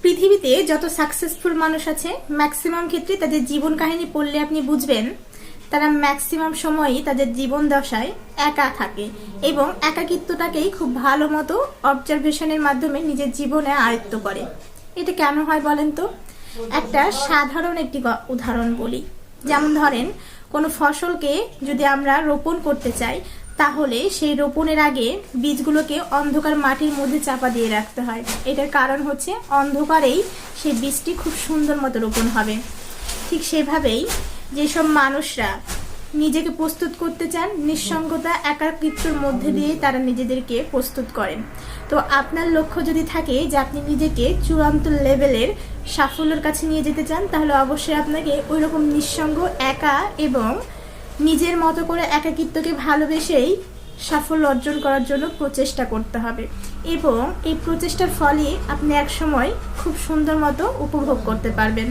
পৃথিবীতে যত সাকসেসফুল মানুষ আছে ম্যাক্সিমাম ক্ষেত্রে তাদের জীবন কাহিনী পড়লে আপনি বুঝবেন তারা ম্যাক্সিমাম সময়ই তাদের জীবন দশায় একা থাকে এবং একাকিত্বটাকেই খুব ভালো মতো অবজারভেশনের মাধ্যমে নিজের জীবনে আয়ত্ত করে। এটা কেন হয় বলেন তো? একটা সাধারণ একটি উদাহরণ বলি। যেমন ধরেন, কোনো ফসলকে যদি আমরা রোপণ করতে চাই তাহলে সেই রোপণের আগে বীজগুলোকে অন্ধকার মাটির মধ্যে চাপা দিয়ে রাখতে হয়। এটার কারণ হচ্ছে অন্ধকারেই সেই বীজটি খুব সুন্দর মতো রোপণ হবে। ঠিক সেভাবেই যেসব মানুষরা নিজেকে প্রস্তুত করতে চান নিঃসঙ্গতা একাকিত্বের মধ্যে দিয়ে তারা নিজেদেরকে প্রস্তুত করেন। তো আপনার লক্ষ্য যদি থাকে যে আপনি নিজেকে চূড়ান্ত লেভেলের সাফল্যের কাছে নিয়ে যেতে চান, তাহলে অবশ্যই আপনাকে ওই রকম নিঃসঙ্গ একা এবং নিজের মতো করে একাকিত্বকে ভালোবেসেই সাফল্য অর্জন করার জন্য প্রচেষ্টা করতে হবে এবং এই প্রচেষ্টার ফলে আপনি একসময় খুব সুন্দর মতো উপভোগ করতে পারবেন।